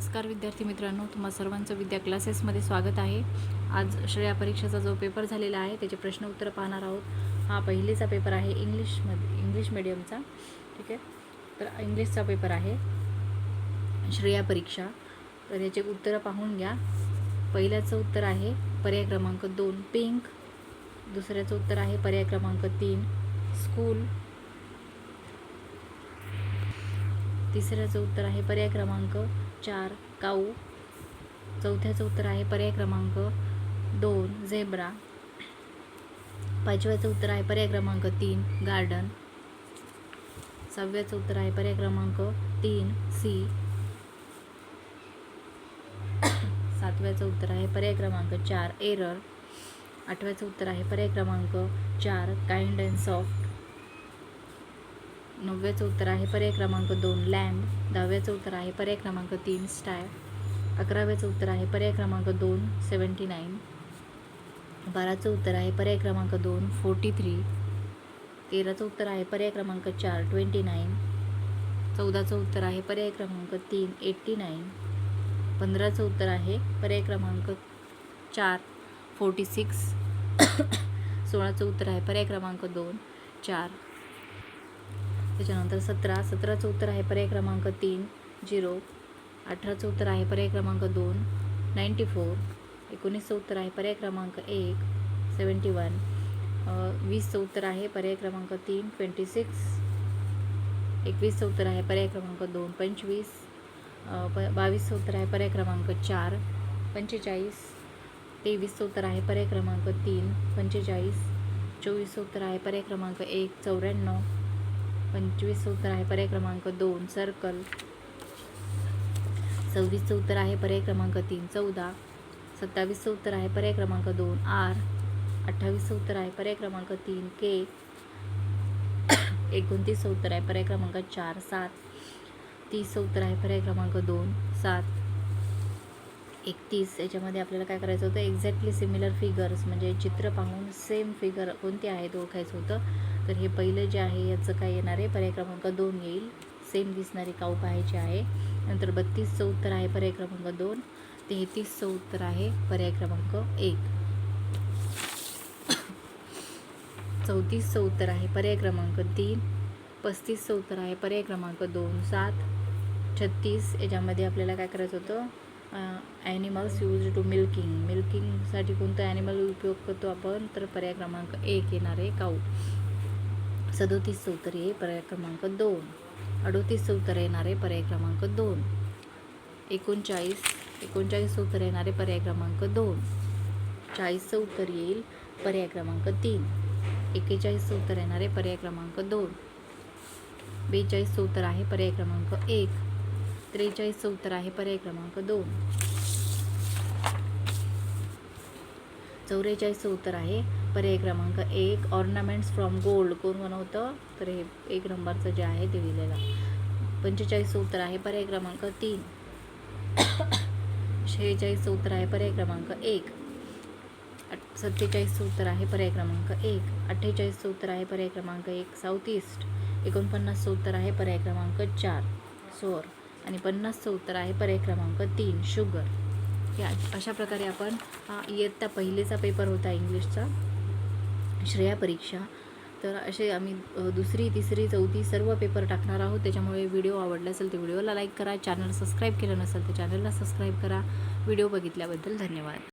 नमस्कार विद्यार्थी मित्रांनो, तुम्हा सर्वांचं विद्या क्लासेसमध्ये स्वागत आहे। आज श्रेया परीक्षेचा जो पेपर झालेला आहे त्याचे प्रश्न उत्तर पाहणार आहोत। हा पहिलेचा पेपर आहे इंग्लिश मीडियमचा, ठीक आहे। तर इंग्लिशचा पेपर आहे श्रेया परीक्षा। तर याचे उत्तर पाहून घ्या। पहिल्याचं उत्तर आहे पर्याय क्रमांक 2 पिंक, दुसऱ्याचं उत्तर आहे पर्याय क्रमांक 3 स्कूल, तिसऱ्याचं उत्तर आहे पर्याय क्रमांक 4 काऊ, चौथ्याचं उत्तर आहे पर्याय क्रमांक 2 झेब्रा, पाचव्याचं उत्तर आहे पर्याय क्रमांक 3 गार्डन, सहाव्याचं उत्तर आहे पर्याय क्रमांक 3 सी, सातव्याचं उत्तर आहे पर्याय क्रमांक 4 एरर, आठव्याचं उत्तर आहे पर्याय क्रमांक 4 काइंड अँड सॉफ्ट, नवव्याचं उत्तर आहे पर्याय क्रमांक 2 लॅम्ब, दहाव्याचं उत्तर आहे पर्याय क्रमांक 3 स्टाय, अकराव्याचं उत्तर आहे पर्याय क्रमांक 2 79, बाराचं उत्तर आहे पर्याय क्रमांक 2 43, तेराचं उत्तर आहे पर्याय क्रमांक 4 29, चौदाचं उत्तर आहे पर्याय क्रमांक 3 89, पंधराचं उत्तर आहे पर्याय क्रमांक 4 46, सोळाचं उत्तर आहे पर्याय क्रमांक 2 4, त्याच्यानंतर सतराचं उत्तर आहे पर्याय क्रमांक 3 0, 18चं उत्तर आहे पर्याय क्रमांक 2 94, 19चं उत्तर आहे पर्याय क्रमांक 1 71, 20चं उत्तर आहे पर्याय क्रमांक 3 26, 21चं उत्तर आहे पर्याय क्रमांक 2 25, 22चं उत्तर आहे पर्याय क्रमांक 4 45, 23चं उत्तर आहे पर्याय क्रमांक 3 45, 24चं उत्तर आहे पर्याय क्रमांक 1 94, 25चं उत्तर आहे पर्याय क्रमांक 2 सर्कल, 26चं उत्तर आहे पर्याय क्रमांक 3 14, 27चं उत्तर आहे पर्याय क्रमांक 2 आर, 28चं उत्तर आहे पर्याय क्रमांक 3 के, 29चं उत्तर आहे पर्याय क्रमांक 4 7, 30चं उत्तर आहे पर्याय क्रमांक 2 7, 31 याच्यामध्ये आपल्याला काय करायचं होतं एक्झॅक्टली सिमिलर फिगर्स म्हणजे चित्र पाहून सेम फिगर कोणते आहेत ओळखायचं होतं। तर हे पहिलं जे आहे याचं काय येणार आहे पर्याय क्रमांक 2 येईल, सेम दिसणारी काऊ पाहायची आहे। नंतर 32चं उत्तर आहे पर्याय क्रमांक 2, 33चं उत्तर आहे पर्याय क्रमांक 1, 34चं उत्तर आहे पर्याय क्रमांक 3, 35चं उत्तर आहे पर्याय क्रमांक 2 7, 36 याच्यामध्ये आपल्याला काय करायचं होतं ॲनिमल्स यूज टू मिल्किंगसाठी कोणतं ॲनिमल उपयोग करतो आपण तर पर्याय क्रमांक 1 येणार आहे काऊ, 37चं उत्तर आहे पर्याय क्रमांक 2, 38चं उत्तर येणार आहे पर्याय क्रमांक 2, 39चं उत्तर येणार आहे पर्याय क्रमांक 2, 40चं उत्तर येईल पर्याय क्रमांक 3, 41चं उत्तर येणार आहे पर्याय क्रमांक 2, 42चं उत्तर आहे पर्याय क्रमांक 1, 43चं उत्तर आहे पर्याय क्रमांक 2, 44चं उत्तर आहे पर्याय क्रमांक 1 ऑर्नामेंट्स फ्रॉम गोल्ड कोण बनवतं तर हे 1 नंबरचं जे आहे ते दिलेलं, 45चं उत्तर आहे पर्याय क्रमांक 3, 46चं उत्तर आहे पर्याय क्रमांक 1, 47चं उत्तर आहे पर्याय क्रमांक 1, 48चं उत्तर आहे पर्याय क्रमांक 1 साऊथ ईस्ट, 49चं उत्तर आहे पर्याय क्रमांक 4 सोर आणि 50चं उत्तर आहे पर्याय क्रमांक 3 शुगर। या अशा प्रकारे आपण हा इयत्ता पहिलेचा पेपर होता इंग्लिशचा श्रेया परीक्षा। तर असे आम्ही दुसरी तिसरी चौथी सर्व पेपर टाकणार आहोत। त्याच्यामुळे व्हिडिओ आवडला असेल तर व्हिडिओला लाईक करा, चॅनल सबस्क्राईब केलं नसेल तर चॅनलला सबस्क्राईब करा। व्हिडिओ बघितल्याबद्दल धन्यवाद।